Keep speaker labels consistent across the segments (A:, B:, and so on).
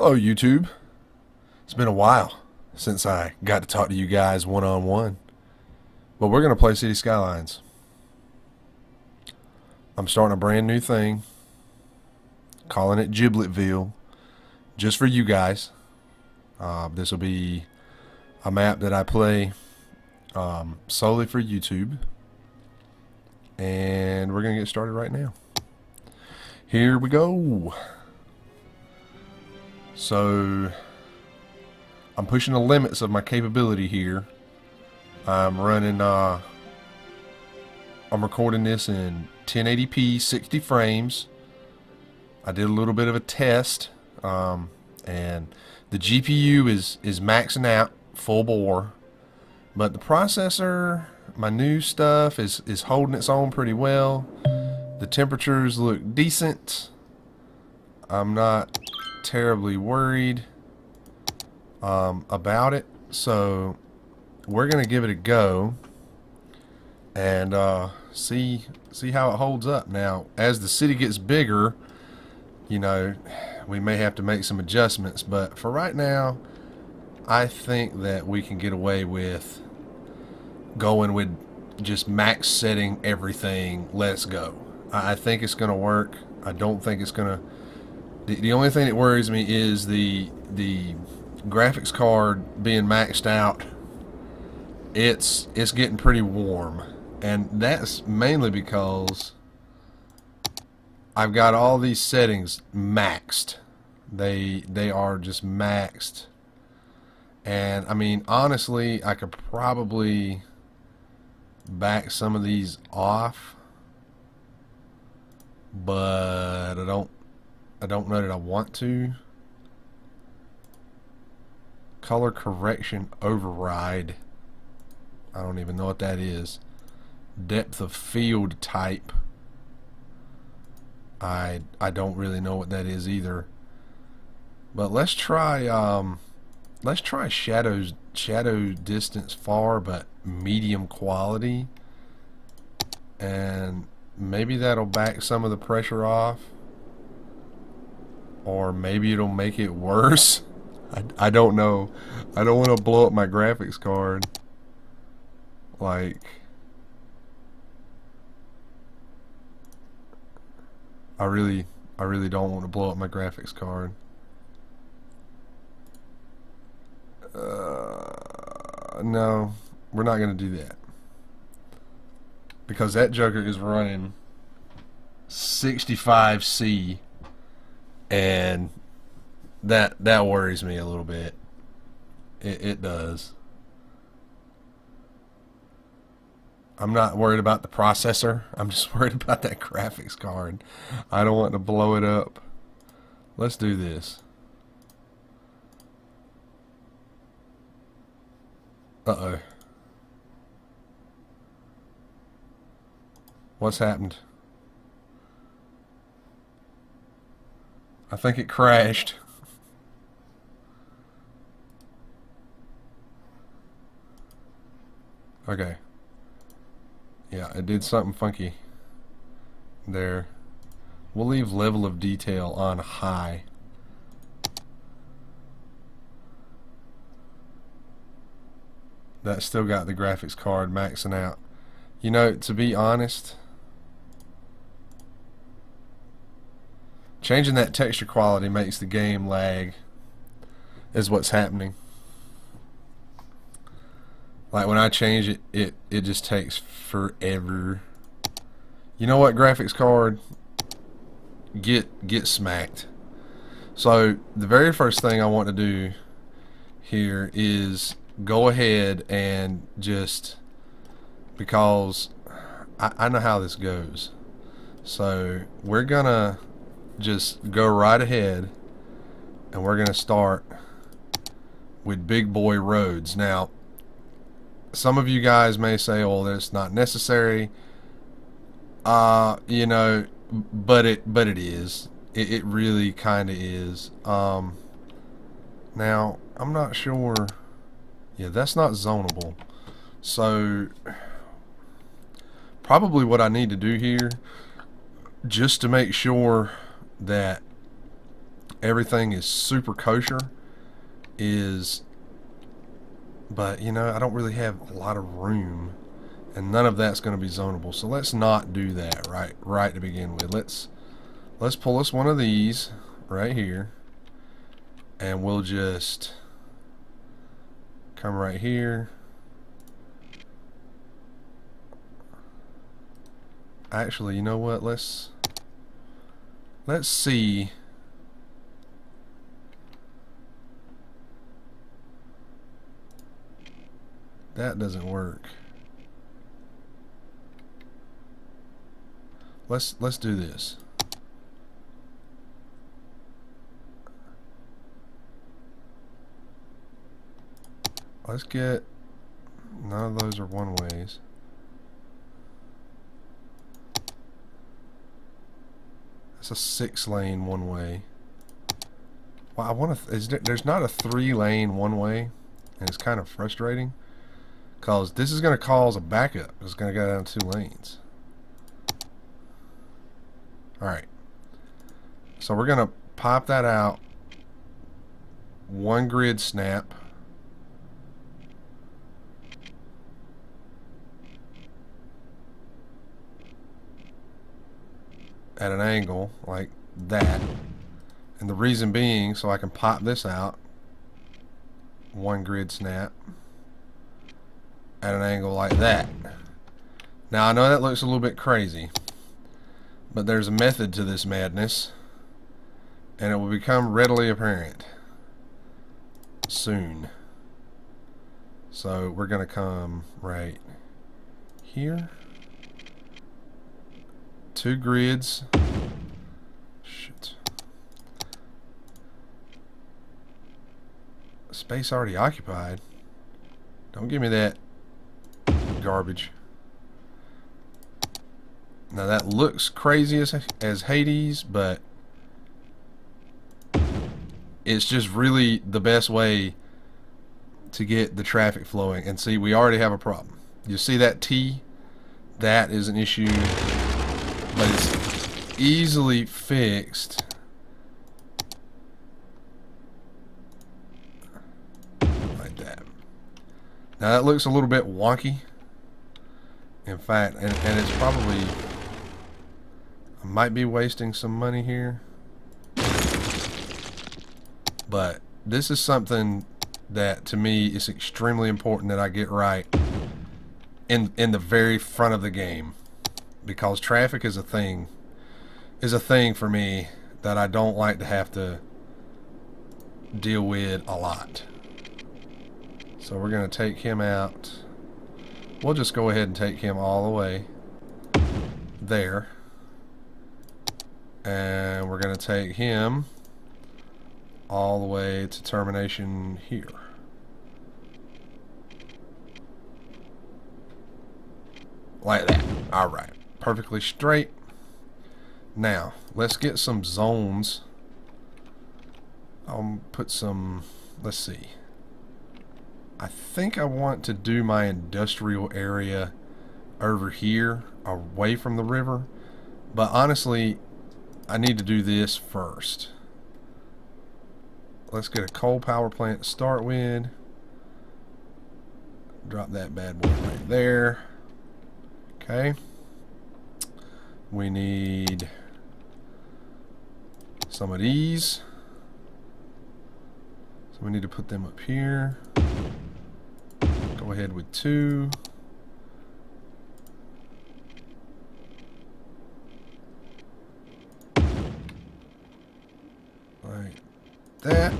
A: Hello, YouTube. It's been a while since I got to talk to you guys one-on-one. But we're going to play City Skylines. I'm starting a brand new thing, calling it GIBLETVILLE, just for you guys. This will be a map that I play solely for YouTube. And we're going to get started right now. Here we go. So I'm pushing the limits of my capability here. I'm running I'm recording this in 1080p 60 frames. I did a little bit of a test, and the GPU is maxing out full bore, but the processor, my new stuff, is holding its own pretty well. The temperatures look decent. I'm not terribly worried about it, so we're gonna give it a go and see how it holds up. Now, as the city gets bigger, you know, we may have to make some adjustments, but for right now, I think that we can get away with going with just max setting everything. Let's go. I think it's gonna work. I don't think it's gonna. The only thing that worries me is the graphics card being maxed out. It's getting pretty warm, and that's mainly because I've got all these settings maxed. They are just maxed, and I mean, honestly, I could probably back some of these off, but I don't know that I want to. Color correction override. I don't even know what that is. Depth of field type. I don't really know what that is either. But let's try shadow distance far but medium quality, and maybe that'll back some of the pressure off, or maybe it'll make it worse. I don't know. I don't want to blow up my graphics card. Like, I really don't want to blow up my graphics card. No, we're not gonna do that, because that joker is running 65C, and that worries me a little bit. It does. I'm not worried about the processor. I'm just worried about that graphics card. I don't want to blow it up. Let's do this. Uh-oh. What's happened? I think it crashed. Okay. Yeah, it did something funky there. We'll leave level of detail on high. That still got the graphics card maxing out. You know, to be honest, changing that texture quality makes the game lag, is what's happening. Like, when I change it, it just takes forever. You know what, graphics card? Get smacked. So the very first thing I want to do here is go ahead and just, because I know how this goes, so we're gonna just go right ahead and we're gonna start with big boy roads. Now, some of you guys may say, "Oh, that's not necessary." You know, but it is. It really kind of is. Now, I'm not sure. Yeah, that's not zonable. So, probably what I need to do here, just to make sure that everything is super kosher is, but you know, I don't really have a lot of room, and none of that's going to be zonable. So let's not do that right to begin with. Let's pull us one of these right here, and we'll just come right here. Actually, you know what? Let's see. That doesn't work. Let's do this. Let's get, none of those are one ways. It's a 6-lane one way. Well, I want to. There's not a 3-lane one way, and it's kind of frustrating because this is going to cause a backup. It's going to go down 2 lanes. All right. So we're going to pop that out. 1 grid snap. At an angle like that, and the reason being so I can pop this out. 1 grid snap at an angle like that. Now I know that looks a little bit crazy, but there's a method to this madness, and it will become readily apparent soon. So we're gonna come right here. 2 grids. Shit. Space already occupied. Don't give me that garbage. Now that looks crazy as Hades, but it's just really the best way to get the traffic flowing. And see, we already have a problem. You see that T? That is an issue. But it's easily fixed. Like that. Now that looks a little bit wonky. In fact, and it's probably, I might be wasting some money here. But this is something that to me is extremely important that I get right in the very front of the game. Because traffic is a thing for me that I don't like to have to deal with a lot. So we're going to take him out. We'll just go ahead and take him all the way there. And we're going to take him all the way to termination here. Like that. Alright. Perfectly straight. Now, let's get some zones. I'll put some, let's see. I think I want to do my industrial area over here, away from the river. But honestly, I need to do this first. Let's get a coal power plant to start with. Drop that bad boy right there. Okay. We need some of these. So we need to put them up here. Go ahead with 2. Like that.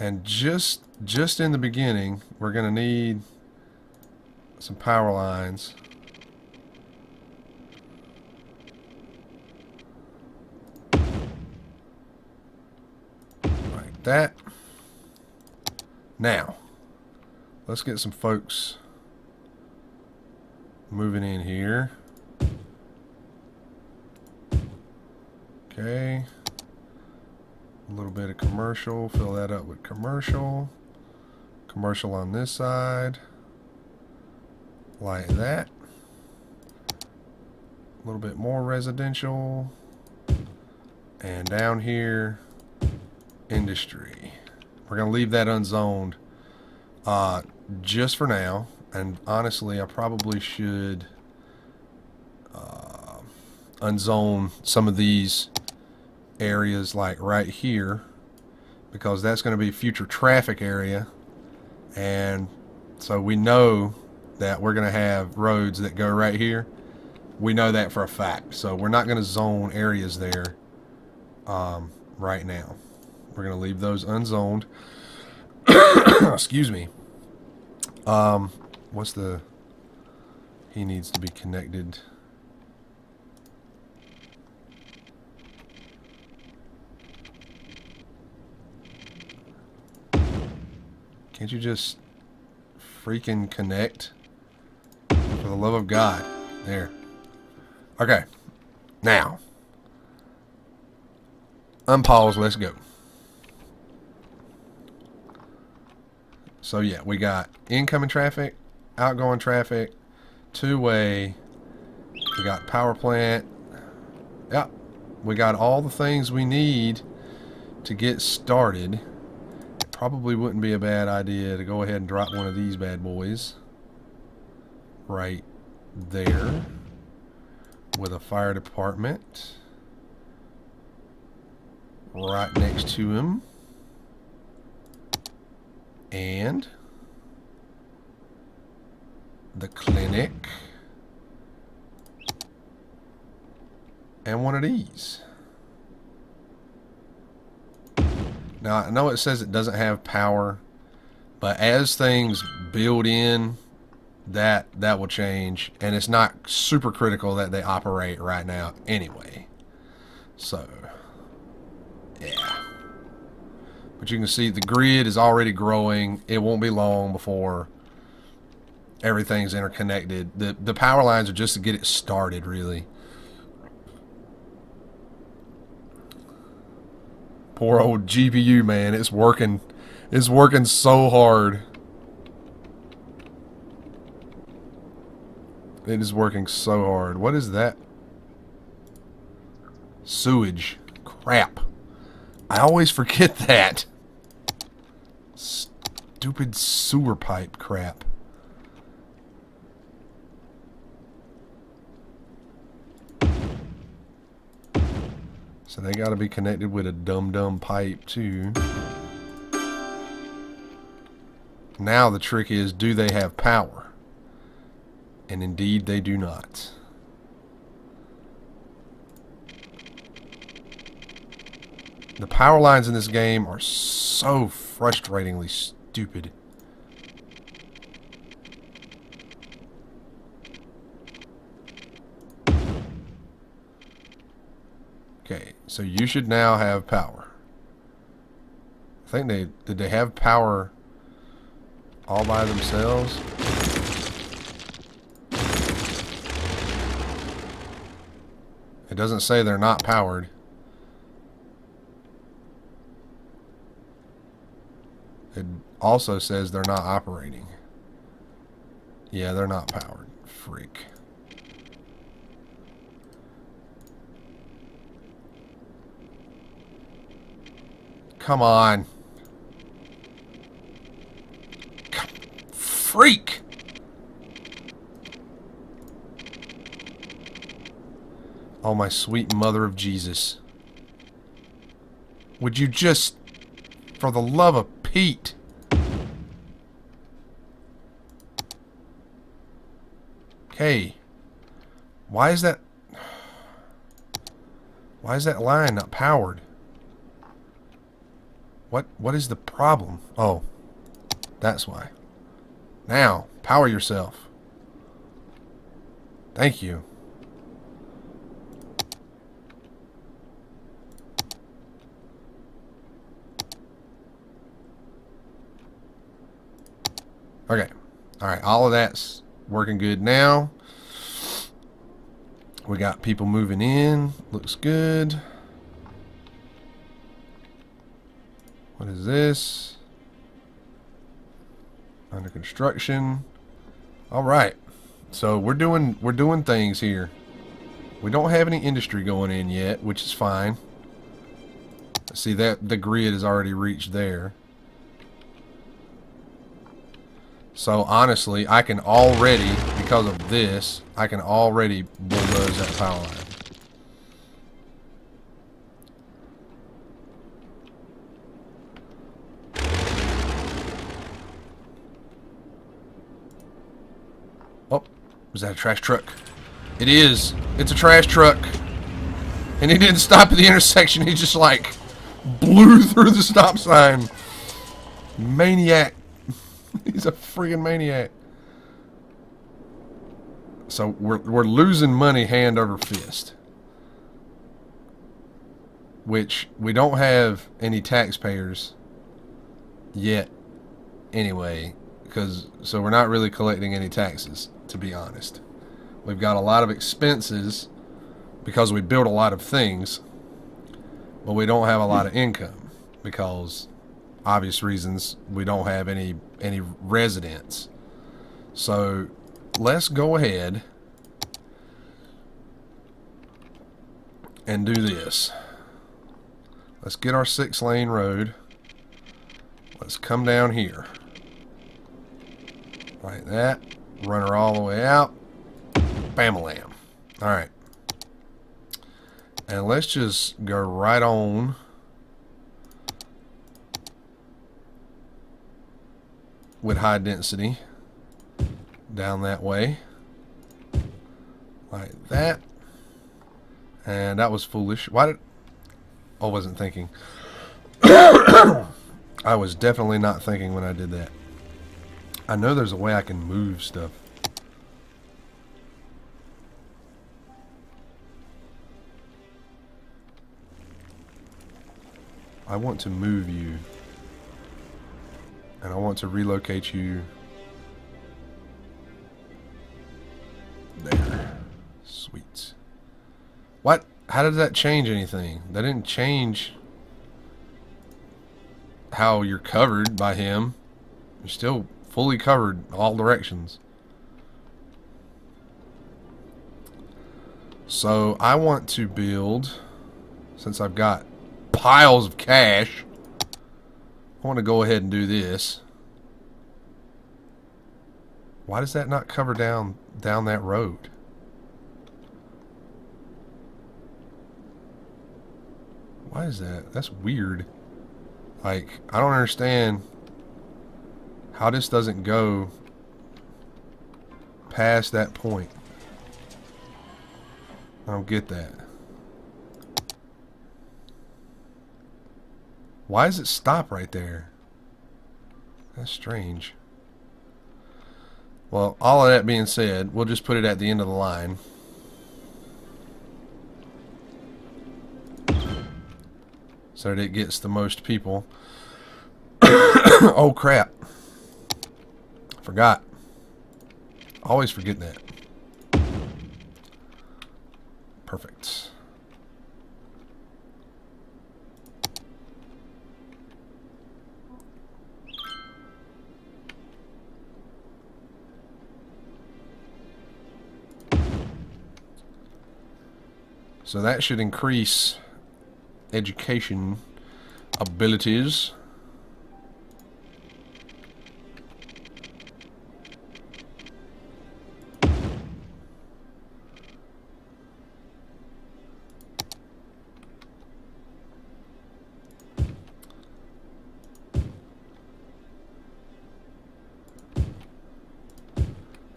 A: And just in the beginning, we're going to need some power lines. Like that. Now, let's get some folks moving in here. Okay. A little bit of commercial. Fill that up with commercial. Commercial on this side. Like that. A little bit more residential. And down here, industry. We're going to leave that unzoned just for now. And honestly, I probably should unzone some of these areas like right here, because that's going to be a future traffic area. And so we know that we're going to have roads that go right here. We know that for a fact. So we're not going to zone areas there right now. We're going to leave those unzoned. Excuse me. What's the... He needs to be connected. Can't you just freaking connect? For the love of God. There. Okay. Now. Unpause. Let's go. So yeah, we got incoming traffic, outgoing traffic, two-way. We got power plant. Yep. We got all the things we need to get started. Probably wouldn't be a bad idea to go ahead and drop one of these bad boys right there with a fire department right next to him, and the clinic, and one of these. Now, I know it says it doesn't have power, but as things build in, that will change, and it's not super critical that they operate right now anyway. So, yeah. But you can see the grid is already growing. It won't be long before everything's interconnected. The power lines are just to get it started, really. Poor old GPU, man. It's working. It's working so hard. It is working so hard. What is that? Sewage. Crap. I always forget that. Stupid sewer pipe crap. So they got to be connected with a dumb pipe too. Now the trick is, do they have power? And indeed they do not. The power lines in this game are so frustratingly stupid. Okay, so you should now have power. I think did they have power all by themselves? It doesn't say they're not powered. It also says they're not operating. Yeah, they're not powered. Freak. Come on. Freak! Oh, my sweet mother of Jesus. Would you just, for the love of Pete. Okay. Why is that line not powered? What is the problem? Oh, that's why. Now, power yourself. Thank you. Okay. Alright, all of that's working good now. We got people moving in. Looks good. What is this? Under construction. Alright. So we're doing things here. We don't have any industry going in yet, which is fine. See that the grid is already reached there. So honestly, I can already, because of this, I can already bulldoze that power line. Oh, was that a trash truck? It is. It's a trash truck. And he didn't stop at the intersection. He just like blew through the stop sign. Maniac. He's a freaking maniac. So we're losing money hand over fist. Which we don't have any taxpayers yet anyway. So we're not really collecting any taxes, to be honest. We've got a lot of expenses because we build a lot of things, but we don't have a lot of income because obvious reasons we don't have any residents. So let's go ahead and do this. Let's get our 6-lane road. Let's come down here like that, run her all the way out, bam-a-lam. Alright, and let's just go right on with high density down that way like that. And that was foolish. Why did I wasn't thinking. I was definitely not thinking when I did that. I know there's a way I can move stuff. I want to move you. And I want to relocate you there. Sweet. What? How did that change anything? That didn't change how you're covered by him. You're still fully covered all directions. So I want to build, since I've got piles of cash, I want to go ahead and do this. Why does that not cover down that road? Why is that? That's weird. Like, I don't understand how this doesn't go past that point. I don't get that. Why does it stop right there? That's strange. Well, all of that being said, we'll just put it at the end of the line. So that it gets the most people. Oh crap. Forgot. Always forget that. Perfect. So that should increase education abilities.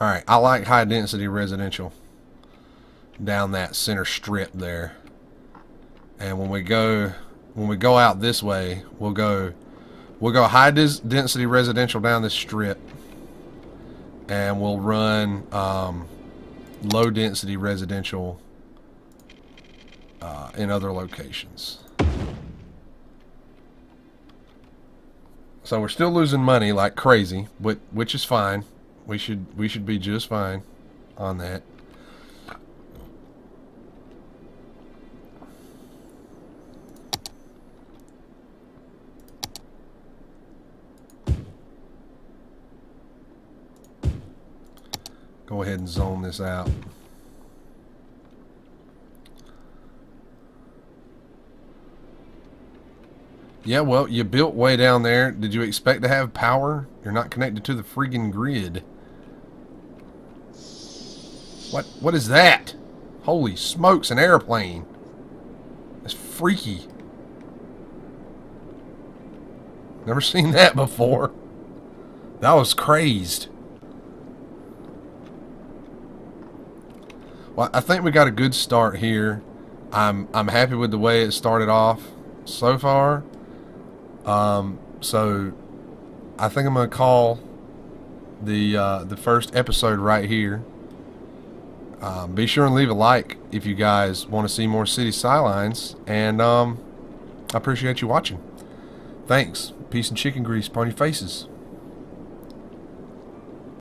A: Alright, I like high density residential down that center strip there. And when we go out this way, we'll go high density residential down this strip, and we'll run low density residential in other locations. So we're still losing money like crazy, which is fine. We should be just fine on that. Go ahead and zone this out. Yeah, well, you built way down there. Did you expect to have power? You're not connected to the friggin' grid. What is that? Holy smokes, an airplane. That's freaky. Never seen that before. That was crazed. Well, I think we got a good start here. I'm happy with the way it started off so far. So I think I'm gonna call the first episode right here. Be sure and leave a like if you guys want to see more City Skylines, and I appreciate you watching. Thanks. Peace and chicken grease upon your faces.